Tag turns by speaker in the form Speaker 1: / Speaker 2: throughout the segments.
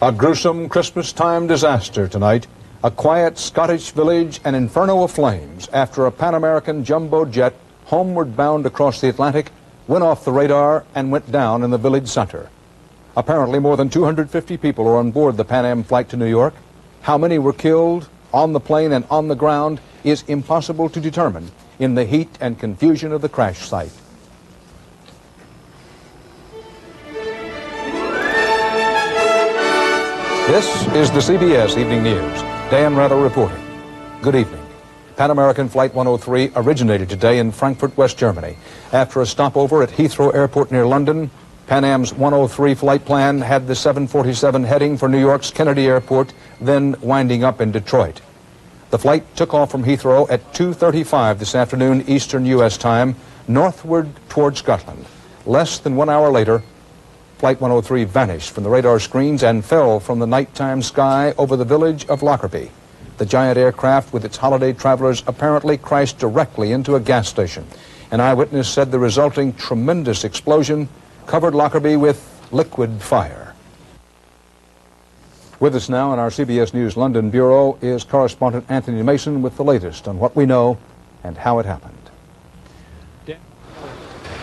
Speaker 1: A gruesome Christmas-time disaster tonight. A quiet Scottish village, an inferno of flames after a Pan American jumbo jet, homeward bound across the Atlantic, went off the radar and went down in the village center. Apparently more than 250 people are on board the Pan Am flight to New York. How many were killed on the plane and on the ground is impossible to determine in the heat and confusion of the crash site. This is the CBS Evening News. Dan Rather reporting. Good evening. Pan American Flight 103 originated today in Frankfurt, West Germany. After a stopover at Heathrow Airport near London, Pan Am's 103 flight plan had the 747 heading for New York's Kennedy Airport, then winding up in Detroit. The flight took off from Heathrow at 2:35 this afternoon Eastern U.S. time, northward toward Scotland. Less than 1 hour later, Flight 103 vanished from the radar screens and fell from the nighttime sky over the village of Lockerbie. The giant aircraft with its holiday travelers apparently crashed directly into a gas station. An eyewitness said the resulting tremendous explosion covered Lockerbie with liquid fire. With us now in our CBS News London Bureau is correspondent Anthony Mason with the latest on what we know and how it happened.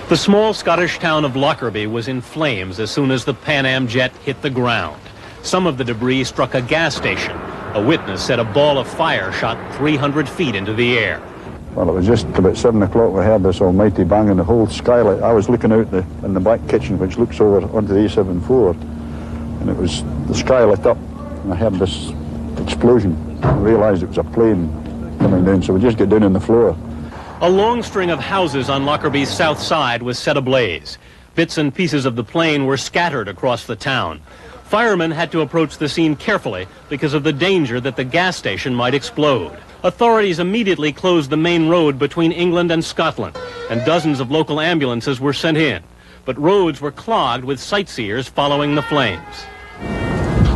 Speaker 2: The small Scottish town of Lockerbie was in flames as soon as the Pan Am jet hit the ground. Some of the debris struck a gas station. A witness said a ball of fire shot 300 feet into the air.
Speaker 3: Well, it was just about 7 o'clock we heard this almighty bang and the whole skylight. I was looking out in the back kitchen, which looks over onto the A74, and it was the sky lit up, and I heard this explosion. I realised it was a plane coming down, so we just got down on the floor.
Speaker 2: A long string of houses on Lockerbie's south side was set ablaze. Bits and pieces of the plane were scattered across the town. Firemen had to approach the scene carefully because of the danger that the gas station might explode. Authorities immediately closed the main road between England and Scotland, and dozens of local ambulances were sent in. But roads were clogged with sightseers following the flames.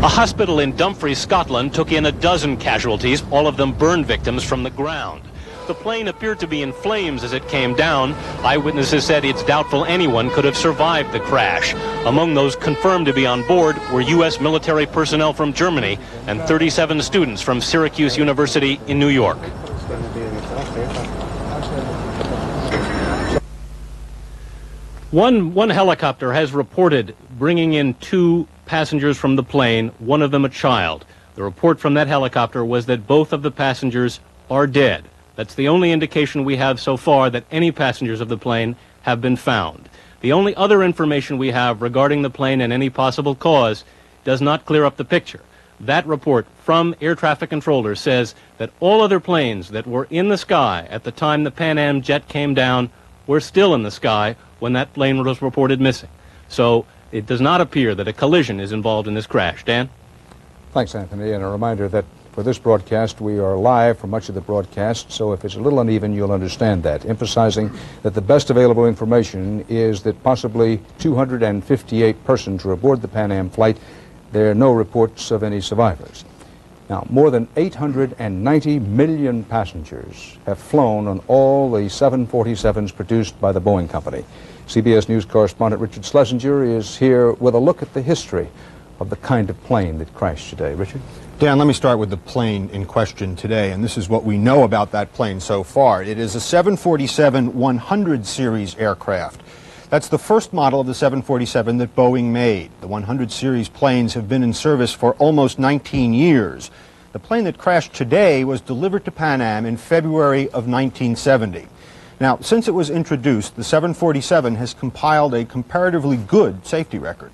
Speaker 2: A hospital in Dumfries, Scotland took in a dozen casualties, all of them burn victims from the ground. The plane appeared to be in flames as it came down. Eyewitnesses said it's doubtful anyone could have survived the crash. Among those confirmed to be on board were U.S. military personnel from Germany and 37 students from Syracuse University in New York. One helicopter has reported bringing in 2 passengers from the plane, one of them a child. The report from that helicopter was that both of the passengers are dead. That's the only indication we have so far that any passengers of the plane have been found. The only other information we have regarding the plane and any possible cause does not clear up the picture. That report from air traffic controllers says that all other planes that were in the sky at the time the Pan Am jet came down were still in the sky when that plane was reported missing. So it does not appear that a collision is involved in this crash. Dan?
Speaker 1: Thanks, Anthony, and a reminder that for this broadcast, we are live for much of the broadcast, so if it's a little uneven, you'll understand that, emphasizing that the best available information is that possibly 258 persons were aboard the Pan Am flight. There are no reports of any survivors. Now, more than 890 million passengers have flown on all the 747s produced by the Boeing company. CBS News correspondent Richard Schlesinger is here with a look at the history of the kind of plane that crashed today. Richard?
Speaker 4: Dan, let me start with the plane in question today, and this is what we know about that plane so far. It is a 747-100 series aircraft. That's the first model of the 747 that Boeing made. The 100 series planes have been in service for almost 19 years. The plane that crashed today was delivered to Pan Am in February of 1970. Now, since it was introduced, the 747 has compiled a comparatively good safety record.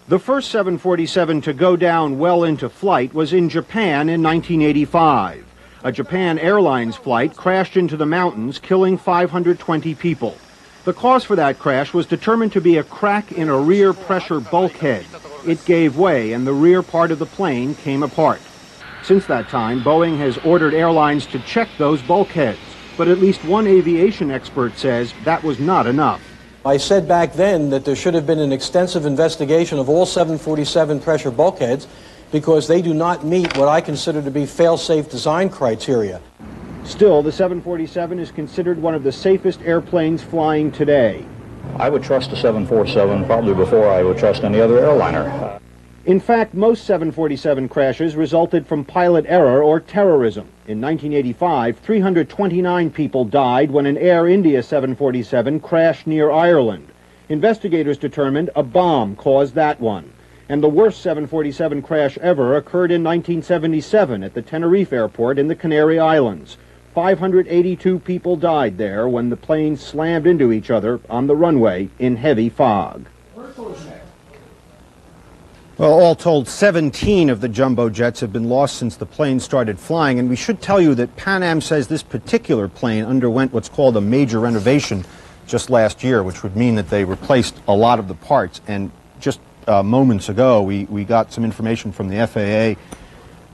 Speaker 4: The first 747 to go down well into flight was in Japan in 1985. A Japan Airlines flight crashed into the mountains, killing 520 people. The cause for that crash was determined to be a crack in a rear pressure bulkhead. It gave way and the rear part of the plane came apart. Since that time, Boeing has ordered airlines to check those bulkheads, but at least one aviation expert says that was not enough.
Speaker 5: I said back then that there should have been an extensive investigation of all 747 pressure bulkheads because they do not meet what I consider to be fail-safe design criteria.
Speaker 4: Still, the 747 is considered one of the safest airplanes flying today.
Speaker 6: I would trust a 747 probably before I would trust any other airliner.
Speaker 4: In fact, most 747 crashes resulted from pilot error or terrorism. In 1985, 329 people died when an Air India 747 crashed near Ireland. Investigators determined a bomb caused that one. And the worst 747 crash ever occurred in 1977 at the Tenerife airport in the Canary Islands. 582 people died there when the planes slammed into each other on the runway in heavy fog. Well, all told, 17 of the jumbo jets have been lost since the plane started flying, and we should tell you that Pan Am says this particular plane underwent what's called a major renovation just last year, which would mean that they replaced a lot of the parts. And just moments ago, we got some information from the FAA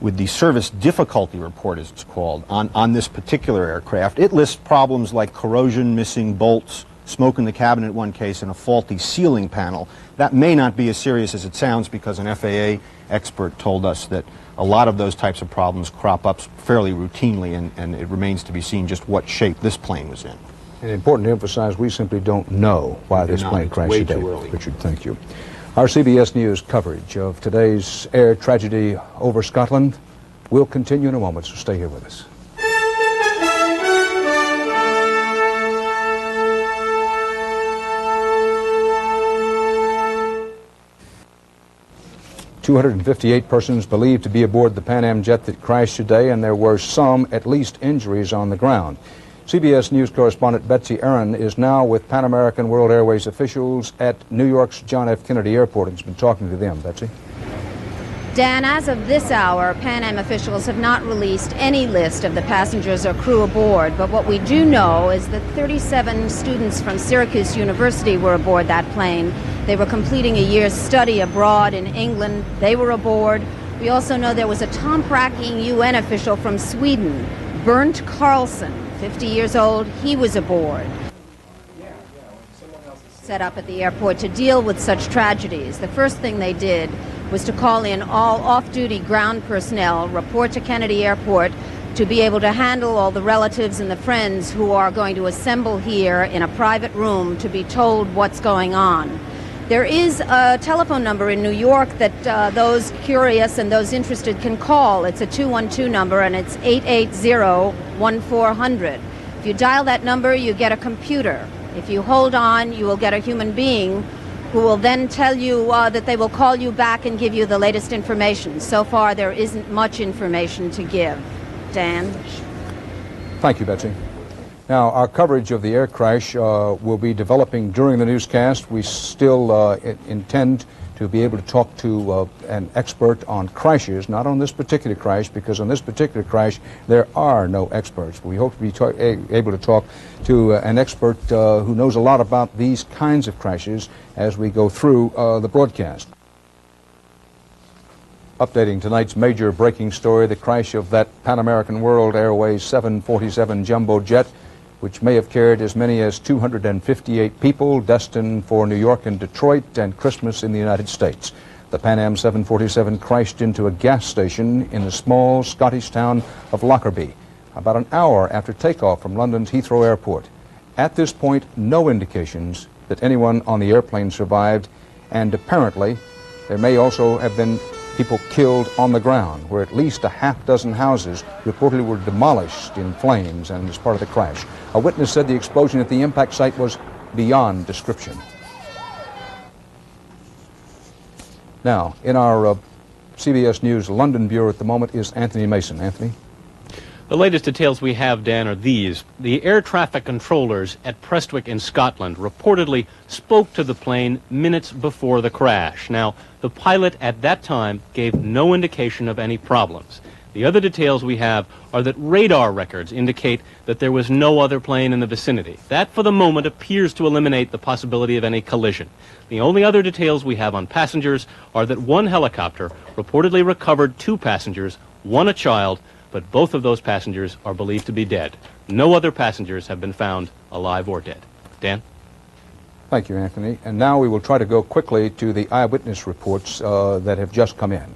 Speaker 4: with the service difficulty report, as it's called, on this particular aircraft. It lists problems like corrosion, missing bolts, smoke in the cabin in one case, and a faulty ceiling panel. That may not be as serious as it sounds, because an FAA expert told us that a lot of those types of problems crop up fairly routinely, and it remains to be seen just what shape this plane was in.
Speaker 1: And important to emphasize, we simply don't know why this plane crashed today.
Speaker 4: Way too early.
Speaker 1: Richard, thank you. Our CBS News coverage of today's air tragedy over Scotland will continue in a moment, so stay here with us. "258 persons believed to be aboard the Pan Am jet that crashed today, and there were some, at least, injuries on the ground." CBS News correspondent Betsy Aaron is now with Pan American World Airways officials at New York's John F. Kennedy Airport and has been talking to them. Betsy?
Speaker 7: Dan, as of this hour, Pan Am officials have not released any list of the passengers or crew aboard, but what we do know is that 37 students from Syracuse University were aboard that plane. They were completing a year's study abroad in England. They were aboard. We also know there was a top-ranking UN official from Sweden, Bernd Carlson, 50 years old. He was aboard. Set up at the airport to deal with such tragedies. The first thing they did was to call in all off-duty ground personnel, report to Kennedy Airport, to be able to handle all the relatives and the friends who are going to assemble here in a private room to be told what's going on. There is a telephone number in New York that those curious and those interested can call. It's a 212 number, and it's 880-1400. If you dial that number, you get a computer. If you hold on, you will get a human being who will then tell you that they will call you back and give you the latest information. So far, there isn't much information to give. Dan?
Speaker 1: Thank you, Betsy. Now, our coverage of the air crash will be developing during the newscast. We still intend to be able to talk to an expert on crashes, not on this particular crash, because on this particular crash there are no experts. We hope to be able to talk to an expert who knows a lot about these kinds of crashes as we go through the broadcast. Updating tonight's major breaking story, the crash of that Pan American World Airways 747 jumbo jet, which may have carried as many as 258 people destined for New York and Detroit and Christmas in the United States. The Pan Am 747 crashed into a gas station in the small Scottish town of Lockerbie about an hour after takeoff from London's Heathrow Airport. At this point, no indications that anyone on the airplane survived, and apparently there may also have been people killed on the ground, where at least a half dozen houses reportedly were demolished in flames and as part of the crash. A witness said the explosion at the impact site was beyond description. Now, in our CBS News London Bureau at the moment is Anthony Mason. Anthony?
Speaker 2: The latest details we have, Dan, are these. The air traffic controllers at Prestwick in Scotland reportedly spoke to the plane minutes before the crash. Now, the pilot at that time gave no indication of any problems. The other details we have are that radar records indicate that there was no other plane in the vicinity. That, for the moment, appears to eliminate the possibility of any collision. The only other details we have on passengers are that one helicopter reportedly recovered 2 passengers, 1 a child, but both of those passengers are believed to be dead. No other passengers have been found alive or dead. Dan?
Speaker 1: Thank you, Anthony. And now we will try to go quickly to the eyewitness reports that have just come in.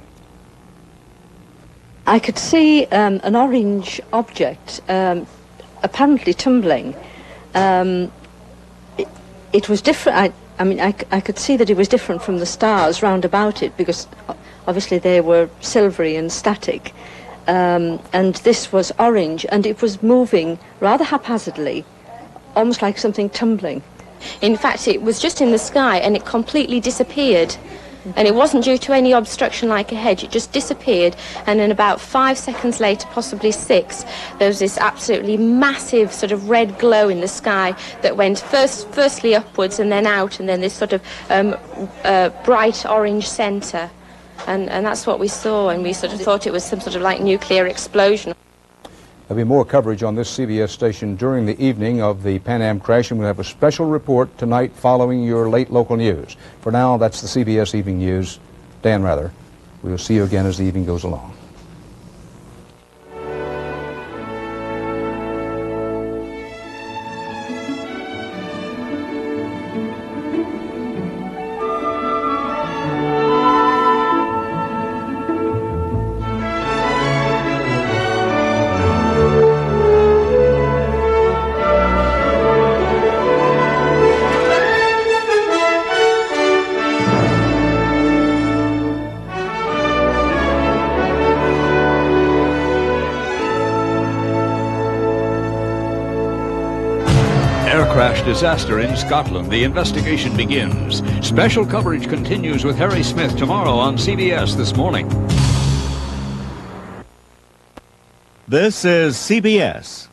Speaker 8: I could see an orange object apparently tumbling it was different. I mean, I could see that it was different from the stars round about it, because obviously they were silvery and static. And this was orange, and it was moving rather haphazardly, almost like something tumbling.
Speaker 9: In fact, it was just in the sky and it completely disappeared. And it wasn't due to any obstruction like a hedge, it just disappeared. And then about 5 seconds later, possibly 6, there was this absolutely massive sort of red glow in the sky that went firstly upwards and then out, and then this sort of bright orange centre. And that's what we saw, and we sort of thought it was some sort of like nuclear explosion.
Speaker 1: There'll be more coverage on this CBS station during the evening of the Pan Am crash, and we'll have a special report tonight following your late local news. For now, that's the CBS Evening News. Dan Rather. We'll see you again as the evening goes along.
Speaker 10: Crash disaster in Scotland. The investigation begins. Special coverage continues with Harry Smith tomorrow on CBS This Morning.
Speaker 11: This is CBS.